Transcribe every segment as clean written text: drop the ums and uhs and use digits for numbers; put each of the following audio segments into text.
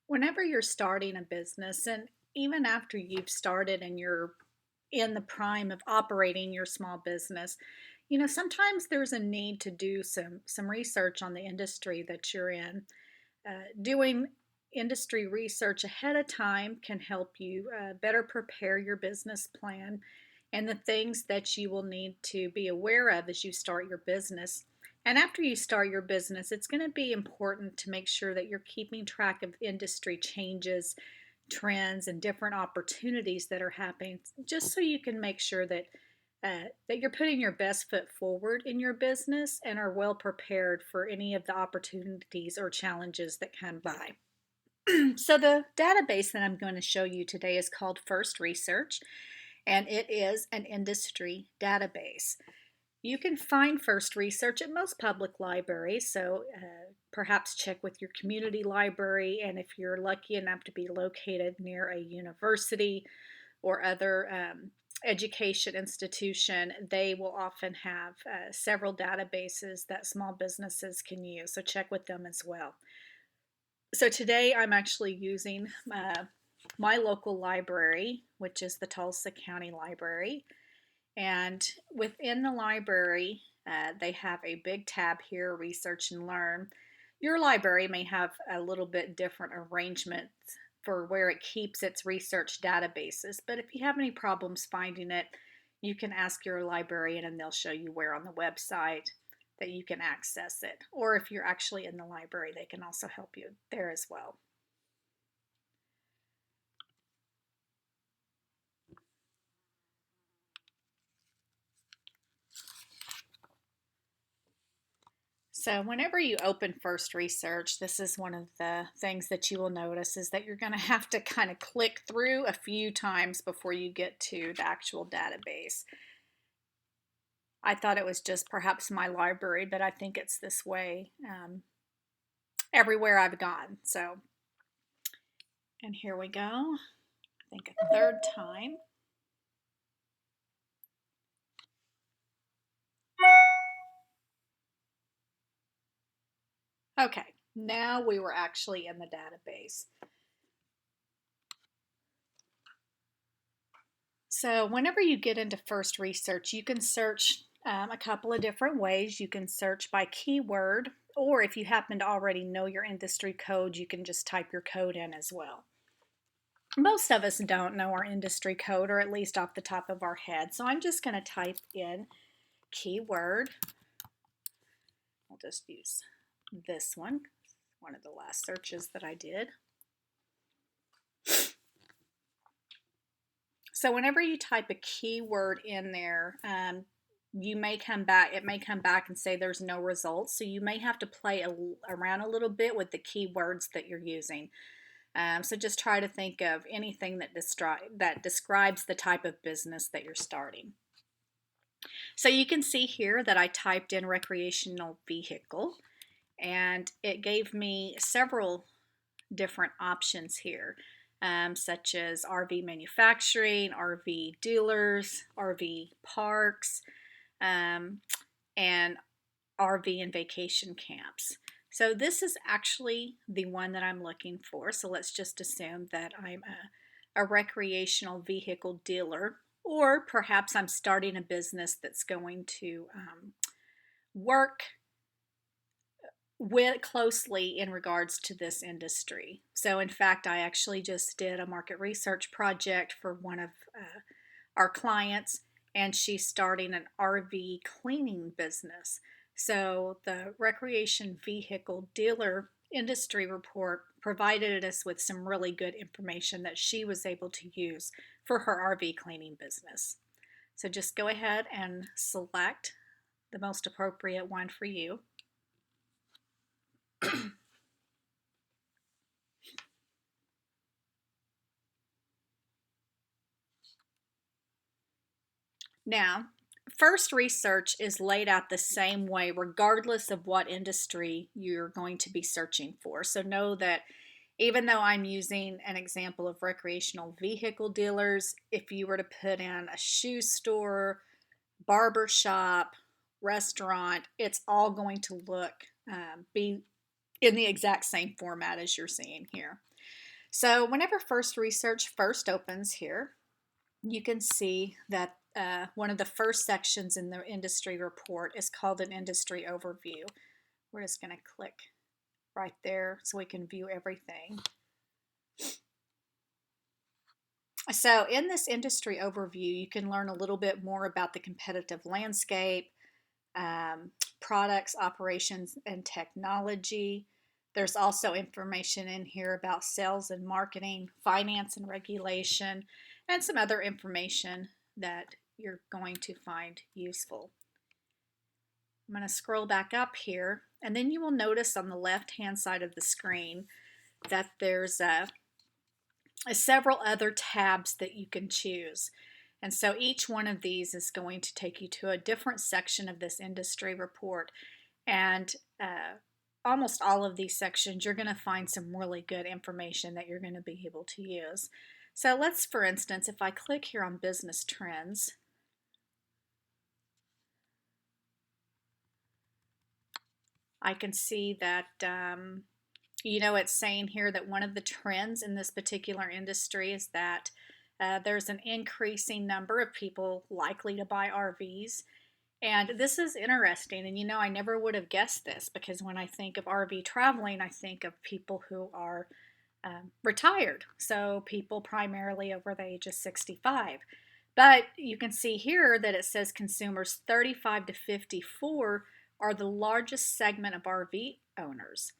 Whenever you're starting a business, and even after you've started and you're in the prime of operating your small business, sometimes there's a need to do some research on the industry that you're in. Doing industry research ahead of time can help you better prepare your business plan and the things that you will need to be aware of as you start your business. And after you start your business, it's going to be important to make sure that you're keeping track of industry changes, trends, and different opportunities that are happening, just so you can make sure that you're putting your best foot forward in your business and are well prepared for any of the opportunities or challenges that come by. So the database that I'm going to show you today is called First Research, and it is an industry database. You can find First Research at most public libraries, so perhaps check with your community library, and if you're lucky enough to be located near a university or other education institution, they will often have several databases that small businesses can use, so check with them as well. So today I'm actually using my local library, which is the Tulsa County Library. And within the library, they have a big tab here, Research and Learn. Your library may have a little bit different arrangement for where it keeps its research databases, but if you have any problems finding it, you can ask your librarian and they'll show you where on the website that you can access it. Or if you're actually in the library, they can also help you there as well. So whenever you open First Research, this is one of the things that you will notice is that you're going to have to kind of click through a few times before you get to the actual database. I thought it was just perhaps my library, but I think it's this way everywhere I've gone. So, and here we go. I think a third time. Okay, now we were actually in the database. So whenever you get into First Research, you can search a couple of different ways. You can search by keyword, or if you happen to already know your industry code, you can just type your code in as well. Most of us don't know our industry code, or at least off the top of our head. So I'm just going to type in keyword. I'll just use this one of the last searches that I did. So whenever you type a keyword in there, it may come back and say there's no results. So you may have to play around a little bit with the keywords that you're using. So just try to think of anything that describes the type of business that you're starting. So you can see here that I typed in recreational vehicle, and it gave me several different options here, such as RV manufacturing, RV dealers, RV parks, and RV and vacation camps. So this is actually the one that I'm looking for. So let's just assume that I'm a recreational vehicle dealer, or perhaps I'm starting a business that's going to work with closely in regards to this industry. So in fact, I actually just did a market research project for one of our clients, and she's starting an RV cleaning business. So the recreation vehicle dealer industry report provided us with some really good information that she was able to use for her RV cleaning business. So just go ahead and select the most appropriate one for you. Now, First Research is laid out the same way regardless of what industry you're going to be searching for. So know that even though I'm using an example of recreational vehicle dealers, if you were to put in a shoe store, barber shop, restaurant, it's all going to be in the exact same format as you're seeing here. So whenever First Research first opens here, you can see that one of the first sections in the industry report is called an industry overview. We're just going to click right there so we can view everything. So in this industry overview, you can learn a little bit more about the competitive landscape, products, operations, and technology. There's also information in here about sales and marketing, finance and regulation, and some other information that you're going to find useful. I'm going to scroll back up here, and then you will notice on the left-hand side of the screen that there's several other tabs that you can choose. And so each one of these is going to take you to a different section of this industry report. And almost all of these sections, you're going to find some really good information that you're going to be able to use. So let's, for instance, if I click here on business trends, I can see that, it's saying here that one of the trends in this particular industry is that there's an increasing number of people likely to buy RVs. And this is interesting. And I never would have guessed this because when I think of RV traveling, I think of people who are retired. So people primarily over the age of 65. But you can see here that it says consumers 35 to 54 are the largest segment of RV owners.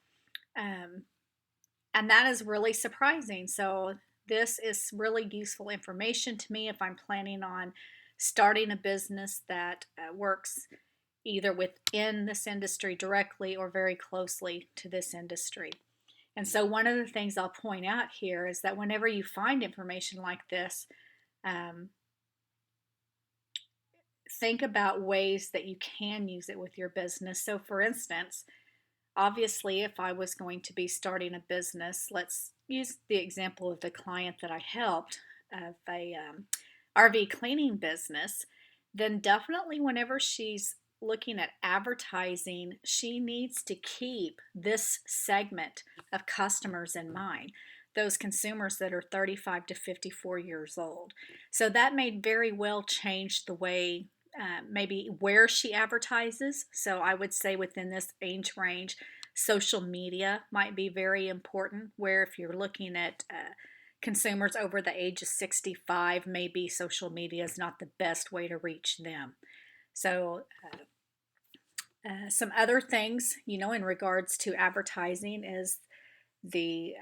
And that is really surprising. So this is really useful information to me if I'm planning on starting a business that works either within this industry directly or very closely to this industry. And so one of the things I'll point out here is that whenever you find information like this, think about ways that you can use it with your business. So for instance, obviously, if I was going to be starting a business, let's use the example of the client that I helped of a RV cleaning business, then definitely whenever she's looking at advertising, she needs to keep this segment of customers in mind, those consumers that are 35 to 54 years old. So that may very well change the way maybe where she advertises. So I would say within this age range, social media might be very important, where if you're looking at consumers over the age of 65, maybe social media is not the best way to reach them. So some other things, in regards to advertising is the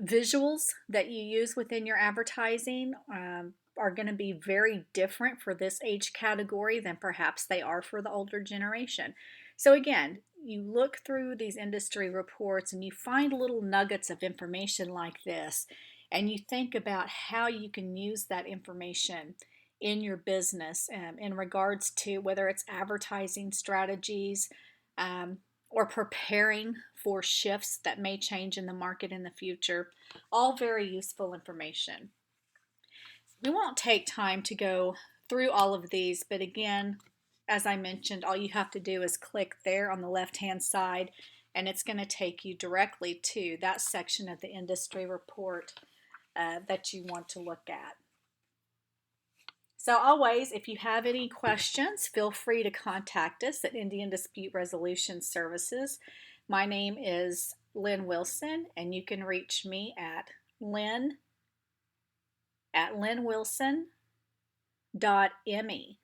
visuals that you use within your advertising are going to be very different for this age category than perhaps they are for the older generation. So again, you look through these industry reports and you find little nuggets of information like this, and you think about how you can use that information in your business in regards to whether it's advertising strategies or preparing for shifts that may change in the market in the future. All very useful information. We won't take time to go through all of these, but again, as I mentioned, all you have to do is click there on the left-hand side, and it's going to take you directly to that section of the industry report that you want to look at. So always, if you have any questions, feel free to contact us at Indian Dispute Resolution Services. My name is Lynn Wilson, and you can reach me at lynn@lynnwilson.me.